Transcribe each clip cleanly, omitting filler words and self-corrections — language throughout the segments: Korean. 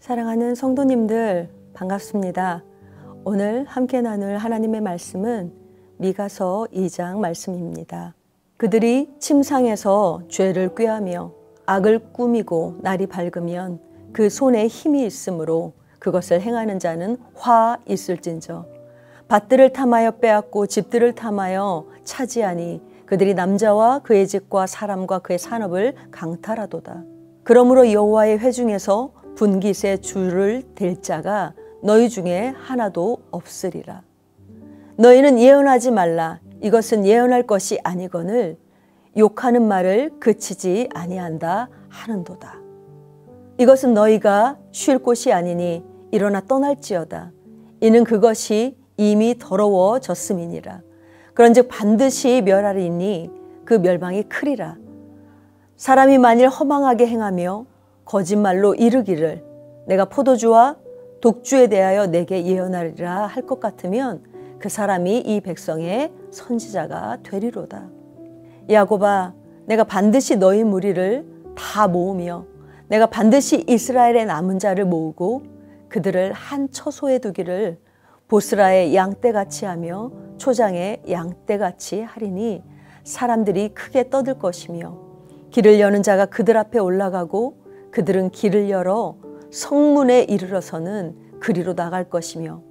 사랑하는 성도님들 반갑습니다. 오늘 함께 나눌 하나님의 말씀은 미가서 2장 말씀입니다. 그들이 침상에서 죄를 꾀하며 악을 꾸미고 날이 밝으면 그 손에 힘이 있으므로 그것을 행하는 자는 화 있을진저. 밭들을 탐하여 빼앗고 집들을 탐하여 차지하니 그들이 남자와 그의 집과 사람과 그의 산업을 강탈하도다. 그러므로 여호와의 회중에서 분깃에 줄을 댈 자가 너희 중에 하나도 없으리라. 너희는 예언하지 말라. 이것은 예언할 것이 아니거늘 욕하는 말을 그치지 아니한다 하는도다. 이것은 너희가 쉴 곳이 아니니 일어나 떠날지어다. 이는 그것이 이미 더러워졌음이니라. 그런즉 반드시 멸하리니 그 멸망이 크리라. 사람이 만일 허망하게 행하며 거짓말로 이르기를 내가 포도주와 독주에 대하여 내게 예언하리라 할 것 같으면 그 사람이 이 백성의 선지자가 되리로다. 야곱아, 내가 반드시 너희 무리를 다 모으며 내가 반드시 이스라엘의 남은 자를 모으고 그들을 한 처소에 두기를 보스라의 양떼같이 하며 초장의 양떼같이 하리니 사람들이 크게 떠들 것이며 길을 여는 자가 그들 앞에 올라가고 그들은 길을 열어 성문에 이르러서는 그리로 나갈 것이며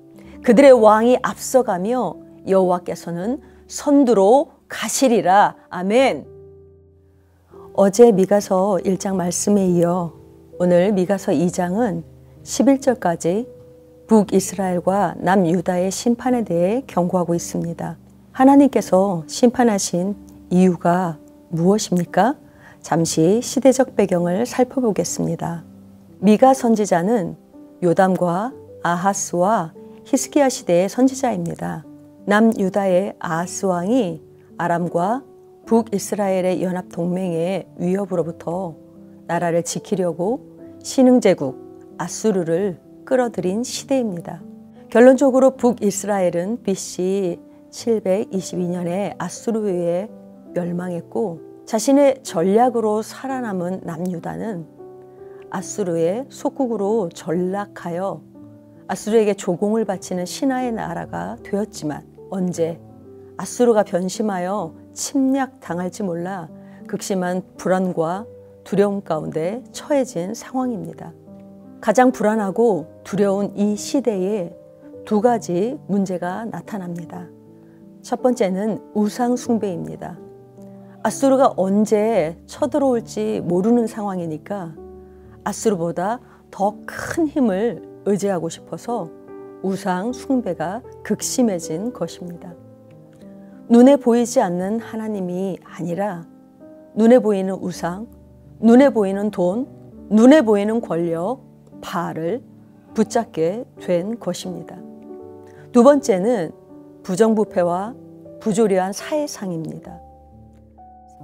그들의 왕이 앞서가며 여호와께서는 선두로 가시리라. 아멘. 어제 미가서 1장 말씀에 이어 오늘 미가서 2장은 11절까지 북이스라엘과 남유다의 심판에 대해 경고하고 있습니다. 하나님께서 심판하신 이유가 무엇입니까? 잠시 시대적 배경을 살펴보겠습니다. 미가 선지자는 요담과 아하스와 히스기야 시대의 선지자입니다. 남유다의 아하스 왕이 아람과 북이스라엘의 연합 동맹의 위협으로부터 나라를 지키려고 신흥제국 아수르를 끌어들인 시대입니다. 결론적으로 북이스라엘은 BC 722년에 아수르에 의해 멸망했고 자신의 전략으로 살아남은 남유다는 아수르의 속국으로 전락하여 아수르에게 조공을 바치는 신하의 나라가 되었지만 언제 아수르가 변심하여 침략당할지 몰라 극심한 불안과 두려움 가운데 처해진 상황입니다. 가장 불안하고 두려운 이 시대에 두 가지 문제가 나타납니다. 첫 번째는 우상 숭배입니다. 아수르가 언제 쳐들어올지 모르는 상황이니까 아수르보다 더 큰 힘을 의지하고 싶어서 우상 숭배가 극심해진 것입니다. 눈에 보이지 않는 하나님이 아니라 눈에 보이는 우상, 눈에 보이는 돈, 눈에 보이는 권력, 바알을 붙잡게 된 것입니다. 두 번째는 부정부패와 부조리한 사회상입니다.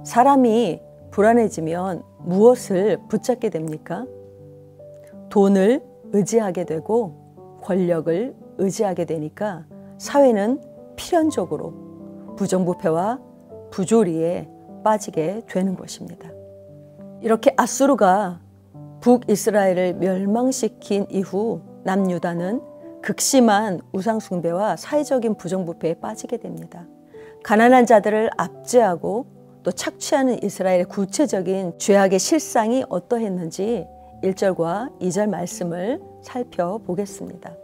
사람이 불안해지면 무엇을 붙잡게 됩니까? 돈을 의지하게 되고 권력을 의지하게 되니까 사회는 필연적으로 부정부패와 부조리에 빠지게 되는 것입니다. 이렇게 아수르가 북이스라엘을 멸망시킨 이후 남유다는 극심한 우상숭배와 사회적인 부정부패에 빠지게 됩니다. 가난한 자들을 압제하고 또 착취하는 이스라엘의 구체적인 죄악의 실상이 어떠했는지 1절과 2절 말씀을 살펴보겠습니다.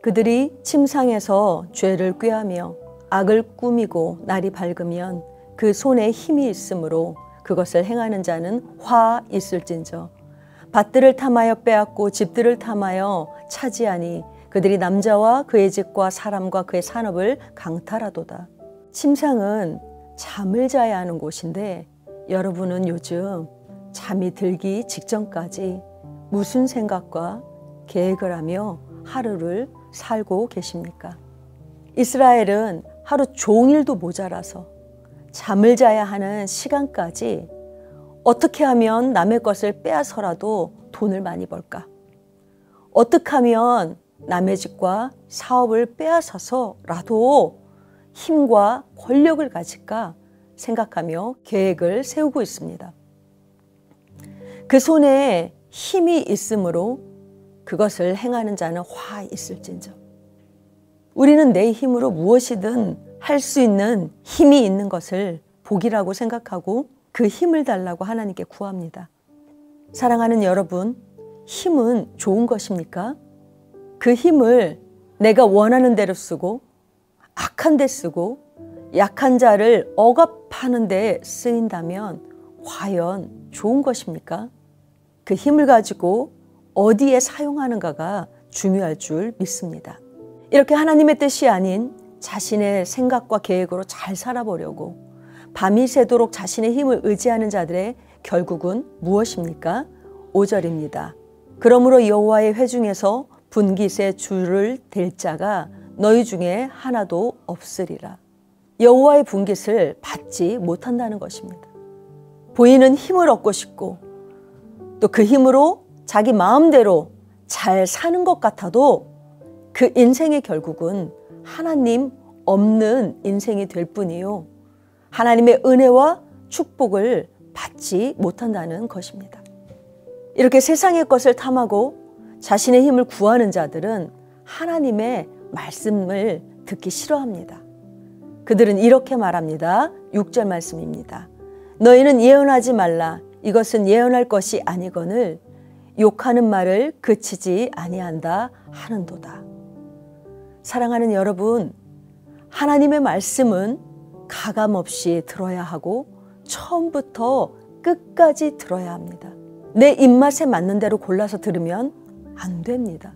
그들이 침상에서 죄를 꾀하며 악을 꾸미고 날이 밝으면 그 손에 힘이 있으므로 그것을 행하는 자는 화 있을진저. 밭들을 탐하여 빼앗고 집들을 탐하여 차지하니 그들이 남자와 그의 집과 사람과 그의 산업을 강탈하도다. 침상은 잠을 자야 하는 곳인데 여러분은 요즘 잠이 들기 직전까지 무슨 생각과 계획을 하며 하루를 살고 계십니까? 이스라엘은 하루 종일도 모자라서 잠을 자야 하는 시간까지 어떻게 하면 남의 것을 빼앗아서라도 돈을 많이 벌까? 어떻게 하면 남의 집과 사업을 빼앗아서라도 힘과 권력을 가질까 생각하며 계획을 세우고 있습니다. 그 손에 힘이 있으므로 그것을 행하는 자는 화 있을진저. 우리는 내 힘으로 무엇이든 할 수 있는 힘이 있는 것을 복이라고 생각하고 그 힘을 달라고 하나님께 구합니다. 사랑하는 여러분, 힘은 좋은 것입니까? 그 힘을 내가 원하는 대로 쓰고 악한 데 쓰고 약한 자를 억압하는 데 쓰인다면 과연 좋은 것입니까? 그 힘을 가지고 어디에 사용하는가가 중요할 줄 믿습니다. 이렇게 하나님의 뜻이 아닌 자신의 생각과 계획으로 잘 살아보려고 밤이 새도록 자신의 힘을 의지하는 자들의 결국은 무엇입니까? 5절입니다. 그러므로 여호와의 회중에서 분깃의 줄을 댈 자가 너희 중에 하나도 없으리라. 여호와의 분깃을 받지 못한다는 것입니다. 보이는 힘을 얻고 싶고 또 그 힘으로 자기 마음대로 잘 사는 것 같아도 그 인생의 결국은 하나님 없는 인생이 될 뿐이요, 하나님의 은혜와 축복을 받지 못한다는 것입니다. 이렇게 세상의 것을 탐하고 자신의 힘을 구하는 자들은 하나님의 말씀을 듣기 싫어합니다. 그들은 이렇게 말합니다. 6절 말씀입니다. 너희는 예언하지 말라. 이것은 예언할 것이 아니거늘 욕하는 말을 그치지 아니한다 하는도다. 사랑하는 여러분, 하나님의 말씀은 가감없이 들어야 하고 처음부터 끝까지 들어야 합니다. 내 입맛에 맞는 대로 골라서 들으면 안 됩니다.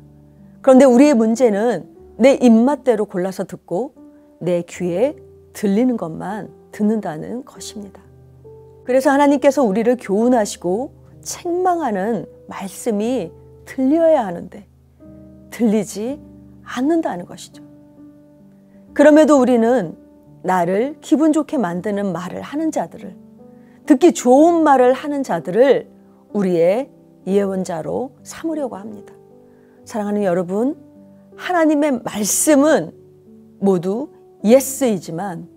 그런데 우리의 문제는 내 입맛대로 골라서 듣고 내 귀에 들리는 것만 듣는다는 것입니다. 그래서 하나님께서 우리를 교훈하시고 책망하는 말씀이 들려야 하는데 들리지 않는다는 것이죠. 그럼에도 우리는 나를 기분 좋게 만드는 말을 하는 자들을, 듣기 좋은 말을 하는 자들을 우리의 예언자로 삼으려고 합니다. 사랑하는 여러분, 하나님의 말씀은 모두 예스이지만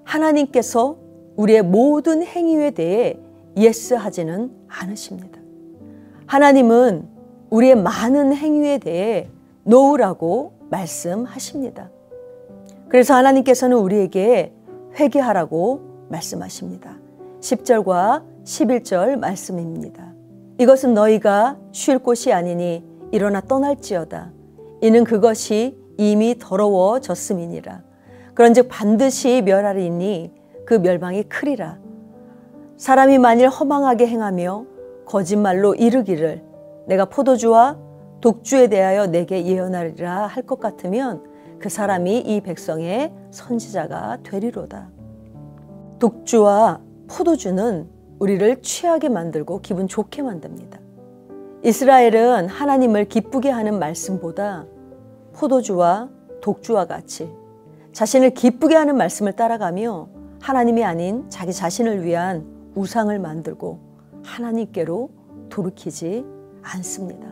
하나님께서 우리의 모든 행위에 대해 예스하지는 않으십니다. 하나님은 우리의 많은 행위에 대해 노우라고 말씀하십니다. 그래서 하나님께서는 우리에게 회개하라고 말씀하십니다. 10절과 11절 말씀입니다. 이것은 너희가 쉴 곳이 아니니 일어나 떠날지어다. 이는 그것이 이미 더러워졌음이니라. 그런즉 반드시 멸하리니 그 멸망이 크리라. 사람이 만일 허망하게 행하며 거짓말로 이르기를 내가 포도주와 독주에 대하여 내게 예언하리라 할 것 같으면 그 사람이 이 백성의 선지자가 되리로다. 독주와 포도주는 우리를 취하게 만들고 기분 좋게 만듭니다. 이스라엘은 하나님을 기쁘게 하는 말씀보다 포도주와 독주와 같이 자신을 기쁘게 하는 말씀을 따라가며 하나님이 아닌 자기 자신을 위한 우상을 만들고 하나님께로 돌이키지 않습니다.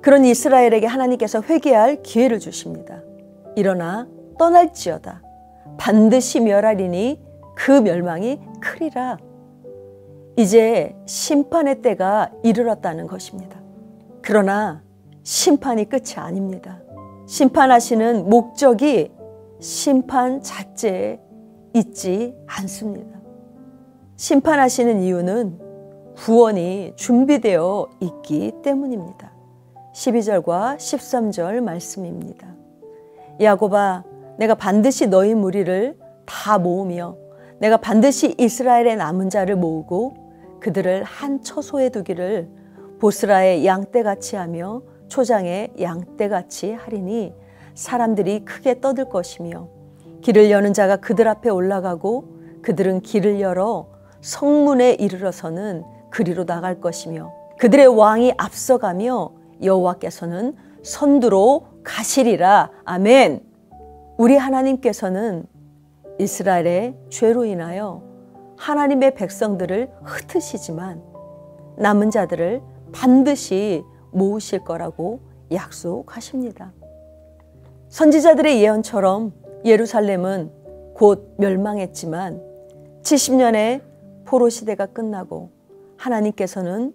그런 이스라엘에게 하나님께서 회개할 기회를 주십니다. 일어나 떠날지어다. 반드시 멸하리니 그 멸망이 크리라. 이제 심판의 때가 이르렀다는 것입니다. 그러나 심판이 끝이 아닙니다. 심판하시는 목적이 심판 자체에 있지 않습니다. 심판하시는 이유는 구원이 준비되어 있기 때문입니다. 12절과 13절 말씀입니다. 야곱아, 내가 반드시 너희 무리를 다 모으며 내가 반드시 이스라엘의 남은 자를 모으고 그들을 한 처소에 두기를 보스라의 양떼같이 하며 초장의 양떼같이 하리니 사람들이 크게 떠들 것이며 길을 여는 자가 그들 앞에 올라가고 그들은 길을 열어 성문에 이르러서는 그리로 나갈 것이며 그들의 왕이 앞서가며 여호와께서는 선두로 가시리라. 아멘. 우리 하나님께서는 이스라엘의 죄로 인하여 하나님의 백성들을 흩으시지만 남은 자들을 반드시 모으실 거라고 약속하십니다. 선지자들의 예언처럼 예루살렘은 곧 멸망했지만 70년의 포로 시대가 끝나고 하나님께서는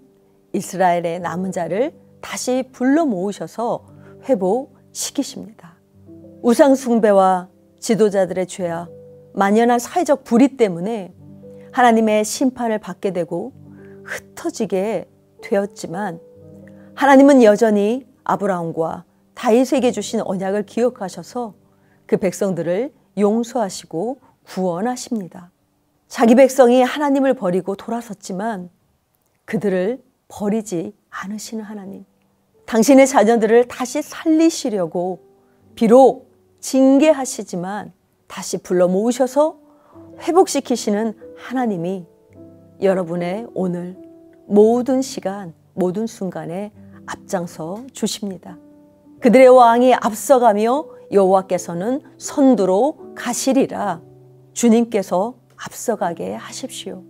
이스라엘의 남은 자를 다시 불러 모으셔서 회복시키십니다. 우상 숭배와 지도자들의 죄와 만연한 사회적 불의 때문에 하나님의 심판을 받게 되고 흩어지게 되었지만 하나님은 여전히 아브라함과 다윗에게 주신 언약을 기억하셔서 그 백성들을 용서하시고 구원하십니다. 자기 백성이 하나님을 버리고 돌아섰지만 그들을 버리지 않으시는 하나님, 당신의 자녀들을 다시 살리시려고 비록 징계하시지만 다시 불러 모으셔서 회복시키시는 하나님이 여러분의 오늘 모든 시간, 모든 순간에 앞장서 주십니다. 그들의 왕이 앞서가며 여호와께서는 선두로 가시리라. 주님께서 앞서가게 하십시오.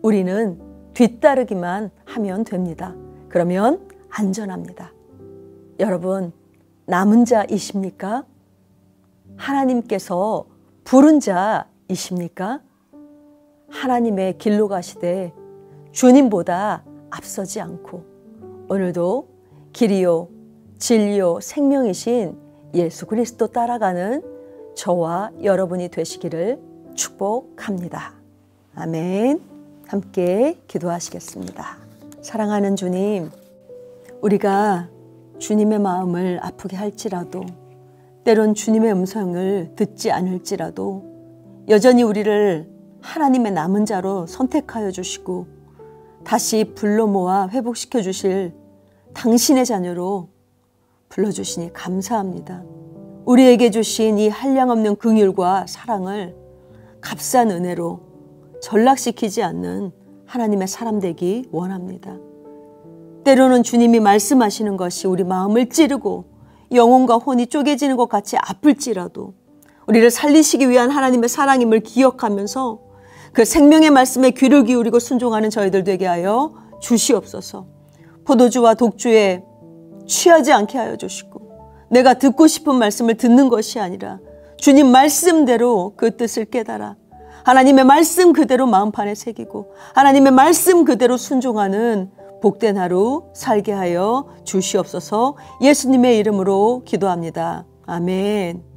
우리는 뒤따르기만 하면 됩니다. 그러면 안전합니다. 여러분, 남은 자이십니까? 하나님께서 부른 자이십니까? 하나님의 길로 가시되 주님보다 앞서지 않고 오늘도 길이요 진리요 생명이신 예수 그리스도 따라가는 저와 여러분이 되시기를 축복합니다. 아멘. 함께 기도하시겠습니다. 사랑하는 주님, 우리가 주님의 마음을 아프게 할지라도 때론 주님의 음성을 듣지 않을지라도 여전히 우리를 하나님의 남은 자로 선택하여 주시고 다시 불러 모아 회복시켜 주실 당신의 자녀로 불러주시니 감사합니다. 우리에게 주신 이 한량없는 긍휼과 사랑을 값싼 은혜로 전락시키지 않는 하나님의 사람 되기 원합니다. 때로는 주님이 말씀하시는 것이 우리 마음을 찌르고 영혼과 혼이 쪼개지는 것 같이 아플지라도 우리를 살리시기 위한 하나님의 사랑임을 기억하면서 그 생명의 말씀에 귀를 기울이고 순종하는 저희들 되게 하여 주시옵소서. 포도주와 독주에 취하지 않게 하여 주시고 내가 듣고 싶은 말씀을 듣는 것이 아니라 주님 말씀대로 그 뜻을 깨달아 하나님의 말씀 그대로 마음판에 새기고 하나님의 말씀 그대로 순종하는 복된 하루 살게 하여 주시옵소서. 예수님의 이름으로 기도합니다. 아멘.